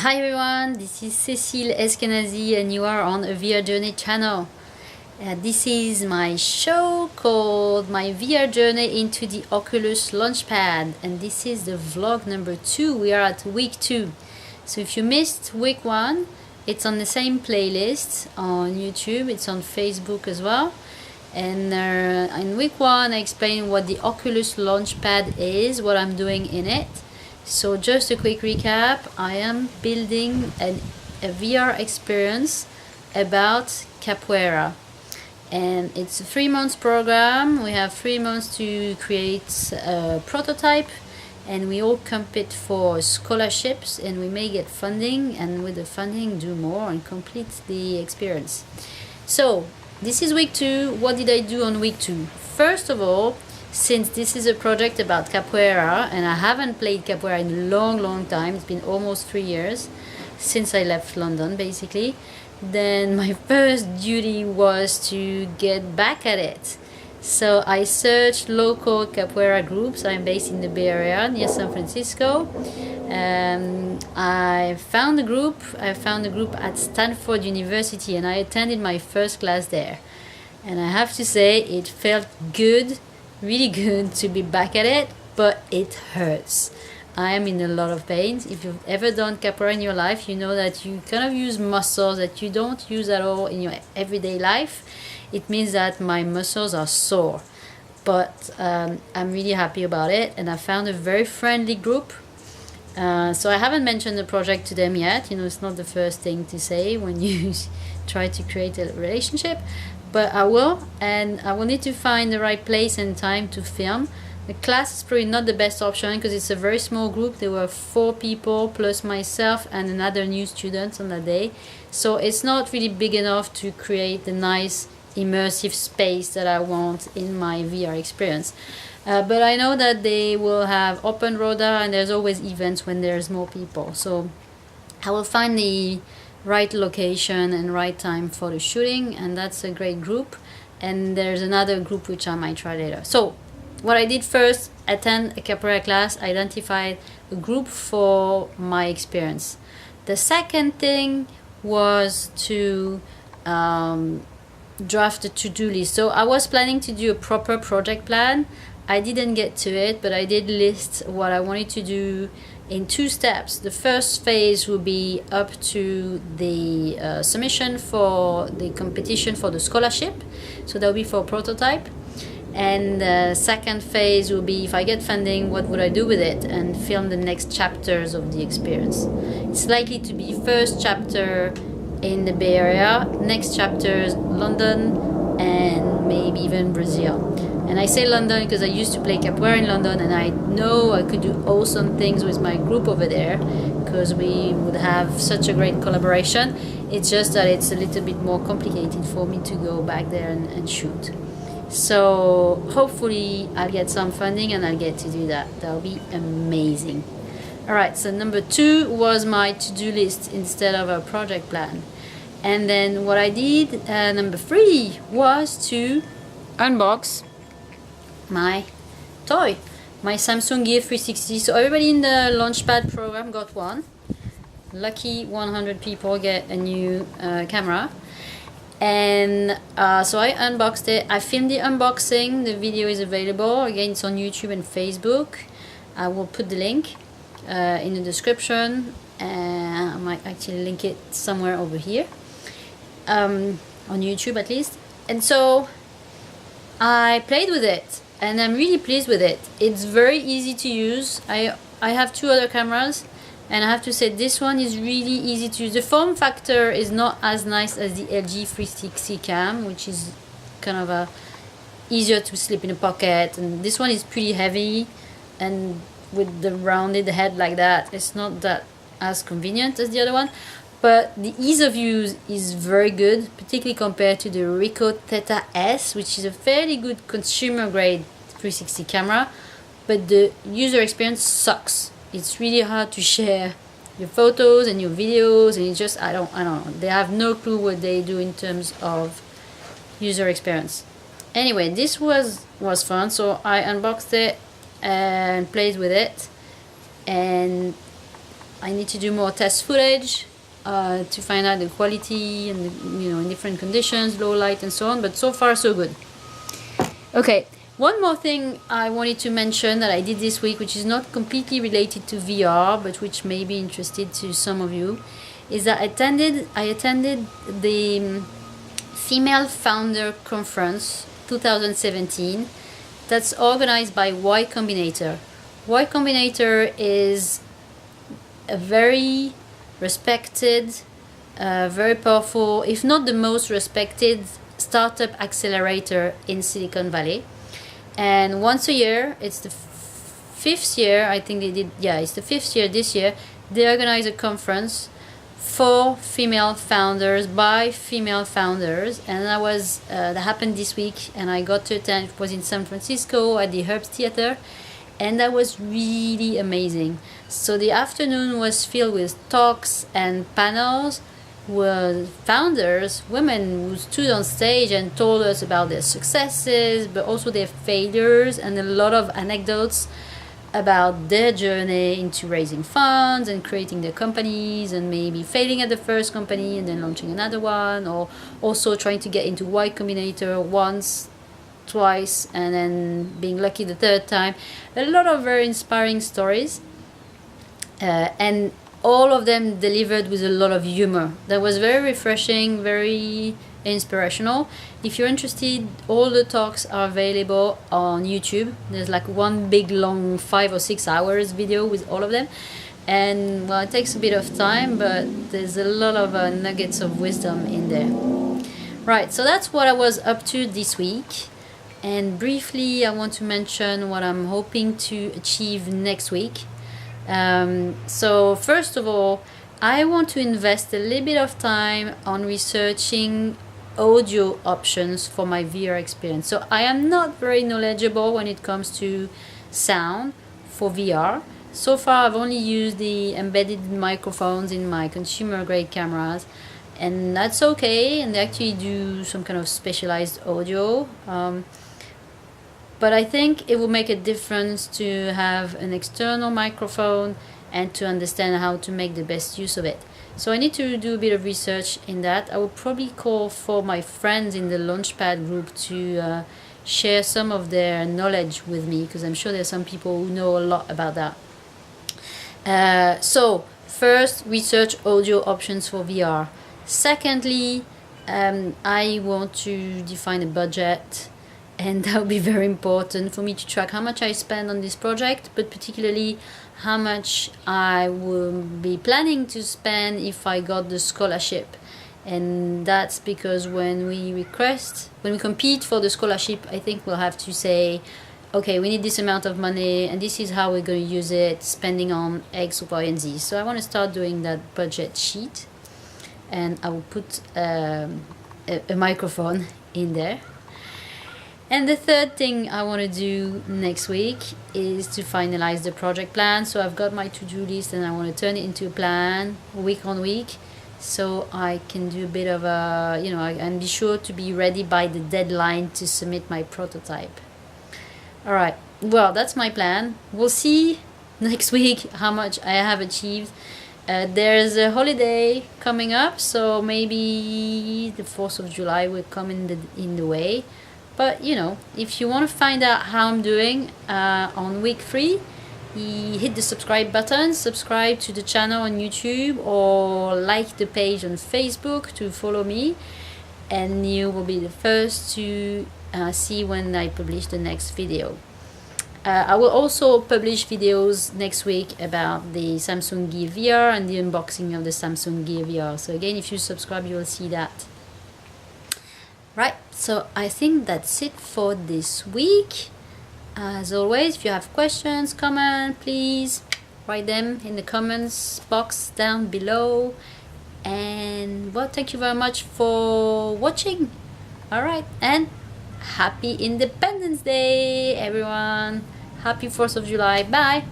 Hi everyone, this is Cécile Eskenazi and you are on aVRjourney channel. This is my show called my VR journey into the Oculus Launch Pad, and this is the vlog number 2. We are at week 2. So if you missed week 1, it's on the same playlist on YouTube, it's on Facebook as well. And in week 1 I explained what the Oculus Launch Pad is, what I'm doing in it. So just a quick recap, I am building a VR experience about capoeira, and it's a 3-month program. We have 3 months to create a prototype, and we all compete for scholarships, and we may get funding, and with the funding do more and complete the experience. So this is week 2. What did I do on week 2? First of all, since this is a project about capoeira and I haven't played capoeira in a long time, it's been almost 3 years since I left London basically, then my first duty was to get back at it. So I searched local capoeira groups. I'm based in the Bay Area near San Francisco. I found a group at Stanford University, and I attended my first class there, and I have to say it felt good, really good to be back at it, but it hurts. I am in a lot of pain. If you've ever done capoeira in your life, you know that you kind of use muscles that you don't use at all in your everyday life. It means that my muscles are sore, but I'm really happy about it, and I found a very friendly group. So I haven't mentioned the project to them yet. You know, it's not the first thing to say when you try to create a relationship, but I will, and I will need to find the right place and time to film. The class is probably not the best option because it's a very small group. There were 4 people plus myself and another new student on that day, so it's not really big enough to create the nice immersive space that I want in my VR experience. But I know that they will have open roda, and there's always events when there's more people, so I will find the right location and right time for the shooting, and that's a great group. And there's another group which I might try later. So what I did first, attend a capoeira class, identified a group for my experience. The second thing was to draft a to-do list. So I was planning to do a proper project plan. I didn't get to it, but I did list what I wanted to do in 2 steps. The first phase will be up to the submission for the competition for the scholarship, so that will be for prototype. And the second phase will be, if I get funding, what would I do with it, and film the next chapters of the experience. It's likely to be first chapter in the Bay Area, next chapters London, and maybe even Brazil. And I say London because I used to play capoeira in London, and I know I could do awesome things with my group over there because we would have such a great collaboration. It's just that it's a little bit more complicated for me to go back there and shoot. So hopefully I'll get some funding and I'll get to do that. That'll be amazing. Alright, so number 2 was my to-do list instead of a project plan. And then what I did, number 3, was to unbox my toy, my Samsung Gear 360. So everybody in the Launchpad program got one. Lucky 100 people get a new camera. And so I unboxed it. I filmed the unboxing. The video is available. Again, it's on YouTube and Facebook. I will put the link in the description, and I might actually link it somewhere over here, on YouTube at least. And so I played with it, and I'm really pleased with it. It's very easy to use. I have 2 other cameras, and I have to say this one is really easy to use. The form factor is not as nice as the LG 360 cam, which is kind of easier to slip in a pocket, and this one is pretty heavy, and with the rounded head like that, it's not that as convenient as the other one. But the ease of use is very good, particularly compared to the Ricoh Theta S, which is a fairly good consumer grade 360 camera, but the user experience sucks. It's really hard to share your photos and your videos, and it's just, I don't know, they have no clue what they do in terms of user experience. Anyway, this was fun, so I unboxed it and played with it, and I need to do more test footage to find out the quality and in different conditions, low light and so on, but so far so good. Okay, one more thing I wanted to mention that I did this week, which is not completely related to VR, but which may be interested to some of you, is that I attended the Female Founder Conference 2017 that's organized by Y Combinator. Y Combinator is a very respected, very powerful, if not the most respected, startup accelerator in Silicon Valley. And once a year, it's the fifth year, I think they did, yeah, it's the fifth year this year, they organize a conference for female founders by female founders, and that happened this week, and I got to attend. It was in San Francisco at the Herbst Theater, and that was really amazing. So the afternoon was filled with talks and panels with founders, women who stood on stage and told us about their successes, but also their failures, and a lot of anecdotes about their journey into raising funds and creating their companies, and maybe failing at the first company and then launching another one, or also trying to get into Y Combinator once, twice, and then being lucky the third time. A lot of very inspiring stories, and all of them delivered with a lot of humor. That was very refreshing, very inspirational. If you're interested, all the talks are available on YouTube. There's like one big long 5 or 6 hours video with all of them, and well, it takes a bit of time, but there's a lot of nuggets of wisdom in there. Right, so that's what I was up to this week, and briefly I want to mention what I'm hoping to achieve next week. So first of all, I want to invest a little bit of time on researching audio options for my VR experience. So I am not very knowledgeable when it comes to sound for VR. So far I've only used the embedded microphones in my consumer grade cameras, and that's okay, and they actually do some kind of specialized audio. But I think it will make a difference to have an external microphone and to understand how to make the best use of it. So I need to do a bit of research in that. I will probably call for my friends in the Launchpad group to share some of their knowledge with me, because I'm sure there's some people who know a lot about that. So first, research audio options for VR. Secondly, I want to define a budget, and that will be very important for me to track how much I spend on this project, but particularly how much I will be planning to spend if I got the scholarship. And that's because when we compete for the scholarship, I think we'll have to say, okay, we need this amount of money and this is how we're going to use it, spending on X, Y, and Z. So I want to start doing that budget sheet, and I will put a microphone in there. And the third thing I want to do next week is to finalize the project plan. So I've got my to-do list, and I want to turn it into a plan week on week, so I can do a bit of a, and be sure to be ready by the deadline to submit my prototype. All right, well, that's my plan. We'll see next week how much I have achieved. There's a holiday coming up, so maybe the 4th of July will come in the way. But if you want to find out how I'm doing on week 3, hit the subscribe button, subscribe to the channel on YouTube, or like the page on Facebook to follow me, and you will be the first to see when I publish the next video. I will also publish videos next week about the Samsung Gear VR and the unboxing of the Samsung Gear VR. So again, if you subscribe, you will see that. Right, so I think that's it for this week. As always, if you have questions, comments, please write them in the comments box down below. And well, thank you very much for watching. All right, and happy Independence Day, everyone. Happy 4th of July. Bye.